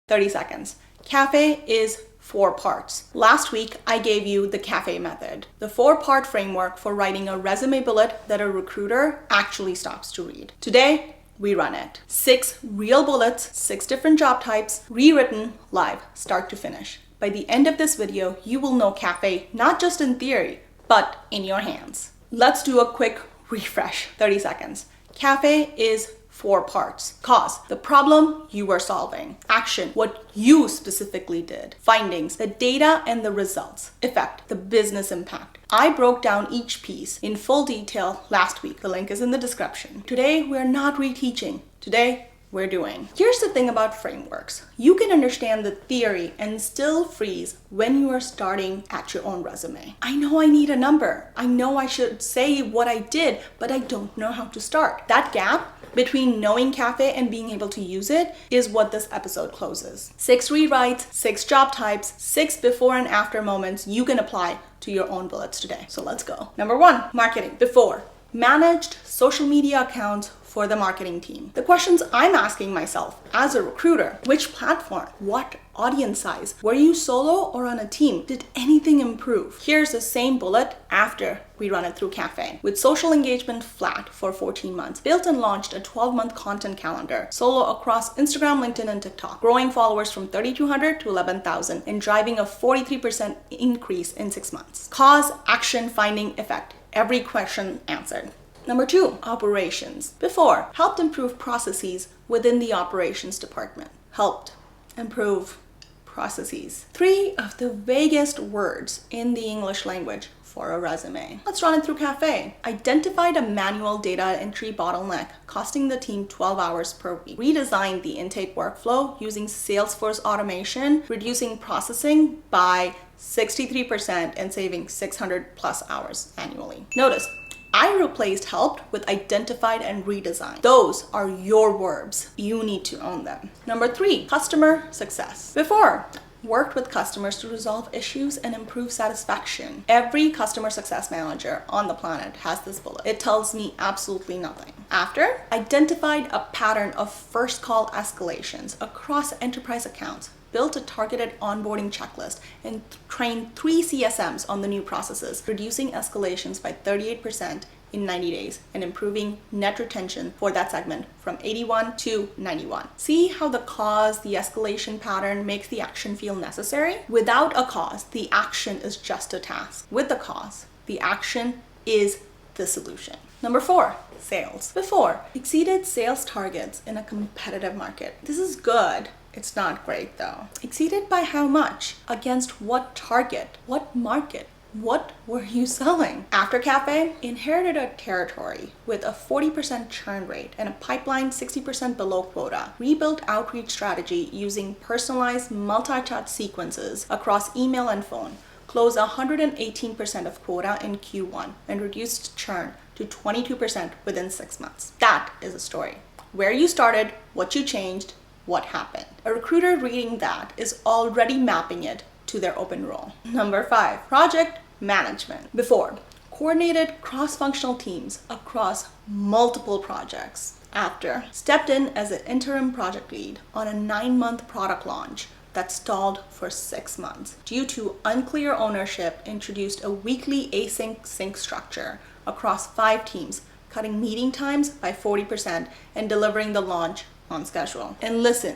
30 seconds. CAFE is 4 parts. Last week, I gave you the CAFE method, the 4-part framework for writing a resume bullet that a recruiter actually stops to read. Today, we run it. 6 real bullets, 6 different job types, rewritten live, start to finish. By the end of this video, you will know CAFE not just in theory, but in your hands. Let's do a quick refresh, 30 seconds. CAFE is 4 parts. Cause, the problem you were solving. Action, what you specifically did. Findings, the data and the results. Effect, the business impact. I broke down each piece in full detail last week. The link is in the description. Today, we're not reteaching. Today, we're doing. Here's the thing about frameworks. You can understand the theory and still freeze when you are starting at your own resume. I know I need a number. I know I should say what I did, but I don't know how to start. That gap between knowing CAFE and being able to use it is what this episode closes. 6 rewrites, 6 job types, 6 before and after moments you can apply to your own bullets today. So let's go. Number 1, marketing. Before, managed social media accounts for the marketing team. The questions I'm asking myself as a recruiter: which platform? What audience size? Were you solo or on a team? Did anything improve? Here's the same bullet after we run it through CAFE. With social engagement flat for 14 months, built and launched a 12-month content calendar, solo across Instagram, LinkedIn, and TikTok, growing followers from 3,200 to 11,000 and driving a 43% increase in 6 months. Cause, action, finding, effect. Every question answered. Number 2, operations. Before, helped improve processes within the operations department. Helped improve processes. 3 of the vaguest words in the English language for a resume. Let's run it through CAFE. Identified a manual data entry bottleneck costing the team 12 hours per week. Redesigned the intake workflow using Salesforce automation, reducing processing by 63% and saving 600 plus hours annually. Notice, I replaced helped with identified and redesigned. Those are your verbs. You need to own them. Number 3, customer success. Before, worked with customers to resolve issues and improve satisfaction. Every customer success manager on the planet has this bullet. It tells me absolutely nothing. After, identified a pattern of first call escalations across enterprise accounts, built a targeted onboarding checklist, and trained 3 CSMs on the new processes, reducing escalations by 38% in 90 days and improving net retention for that segment from 81 to 91. See how the cause, the escalation pattern makes the action feel necessary? Without a cause, the action is just a task. With the cause, the action is the solution. Number 4, sales. Before, exceeded sales targets in a competitive market. This is good. It's not great though. Exceeded by how much? Against what target? What market? What were you selling? After CAFE, inherited a territory with a 40% churn rate and a pipeline 60% below quota. Rebuilt outreach strategy using personalized multi-touch sequences across email and phone. Closed 118% of quota in Q1 and reduced churn to 22% within 6 months. That is a story. Where you started, what you changed, what happened. A recruiter reading that is already mapping it to their open role. Number 5, project management. Before, coordinated cross-functional teams across multiple projects. After, stepped in as an interim project lead on a 9-month product launch that stalled for 6 months. Due to unclear ownership, introduced a weekly async sync structure across 5 teams, cutting meeting times by 40% and delivering the launch on schedule. And listen,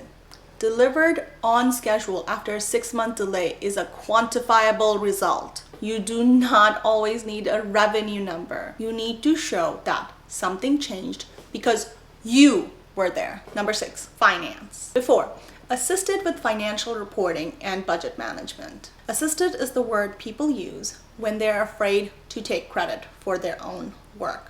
delivered on schedule after a 6-month delay is a quantifiable result. You do not always need a revenue number. You need to show that something changed because you were there. Number 6, finance. Before, assisted with financial reporting and budget management. Assisted is the word people use when they're afraid to take credit for their own work.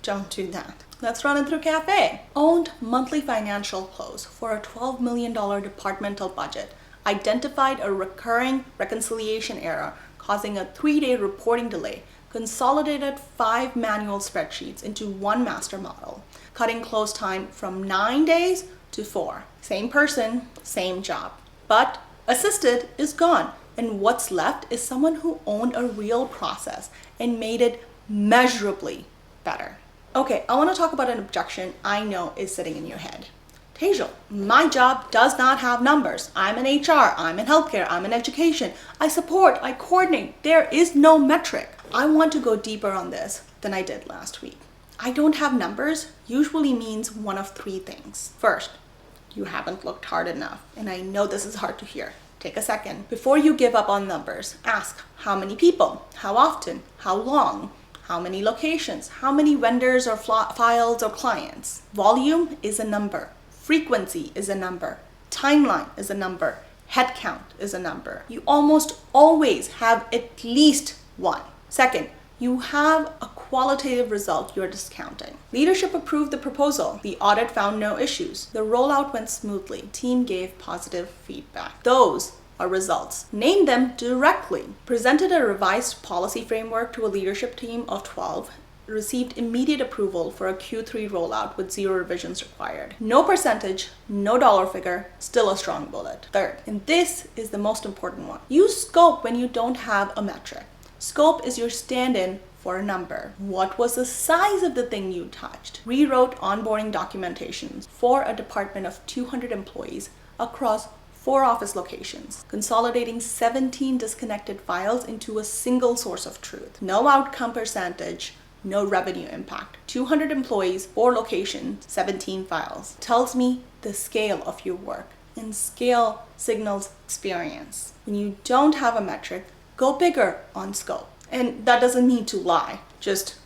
Don't do that. Let's run it through CAFE. Owned monthly financial close for a $12 million departmental budget. Identified a recurring reconciliation error causing a 3-day reporting delay. Consolidated 5 manual spreadsheets into 1 master model. Cutting close time from 9 days to 4. Same person, same job. But assisted is gone. And what's left is someone who owned a real process and made it measurably better. Okay, I want to talk about an objection I know is sitting in your head. Tejal, my job does not have numbers. I'm in HR, I'm in healthcare, I'm in education. I support, I coordinate. There is no metric. I want to go deeper on this than I did last week. I don't have numbers usually means one of three things. First, you haven't looked hard enough. And I know this is hard to hear. Take a second. Before you give up on numbers, ask how many people, how often, how long, how many locations, how many vendors or files or clients. Volume is a number. Frequency is a number. Timeline is a number. Headcount is a number. You almost always have at least one. Second, you have a qualitative result you're discounting. Leadership approved the proposal. The audit found no issues. The rollout went smoothly. Team gave positive feedback. Those are results. Name them directly. Presented a revised policy framework to a leadership team of 12. Received immediate approval for a Q3 rollout with 0 revisions required. No percentage, no dollar figure, still a strong bullet. Third, and this is the most important one, use scope when you don't have a metric. Scope is your stand-in for a number. What was the size of the thing you touched? Rewrote onboarding documentations for a department of 200 employees across 4 office locations, consolidating 17 disconnected files into a single source of truth. No outcome percentage, no revenue impact. 200 employees, 4 locations, 17 files. Tells me the scale of your work, and scale signals experience. When you don't have a metric, go bigger on scope. And that doesn't mean to lie, just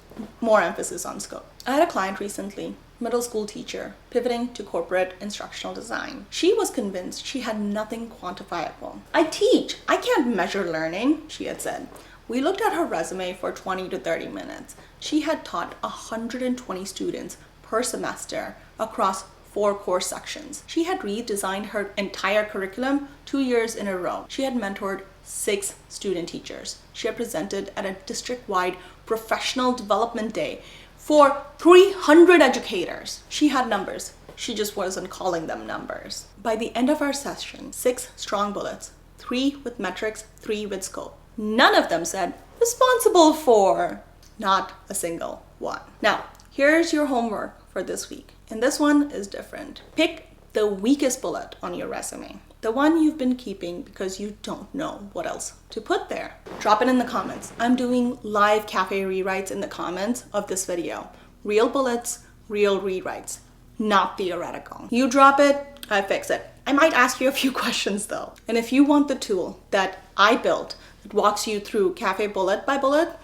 more emphasis on scope. I had a client recently, middle school teacher, pivoting to corporate instructional design. She was convinced she had nothing quantifiable. I teach, I can't measure learning, she had said. We looked at her resume for 20 to 30 minutes. She had taught 120 students per semester across 4 course sections. She had redesigned her entire curriculum 2 years in a row. She had mentored 6 student teachers. She had presented at a district-wide professional development day for 300 educators. She had numbers. She just wasn't calling them numbers. By the end of our session, 6 strong bullets, 3 with metrics, 3 with scope. None of them said, responsible for, not a single one. Now, here's your homework for this week. And this one is different. Pick the weakest bullet on your resume. The one you've been keeping because you don't know what else to put there. Drop it in the comments. I'm doing live cafe rewrites in the comments of this video. Real bullets, real rewrites, not theoretical. You drop it, I fix it. I might ask you a few questions though. And if you want the tool that I built that walks you through cafe bullet by bullet,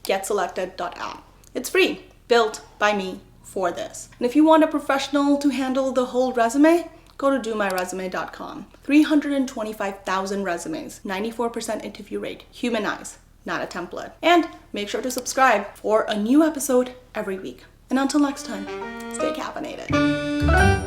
getselected.app. It's free, built by me for this. And if you want a professional to handle the whole resume, go to domyresume.com. 325,000 resumes, 94% interview rate, human eyes, not a template. And make sure to subscribe for a new episode every week. And until next time, stay caffeinated.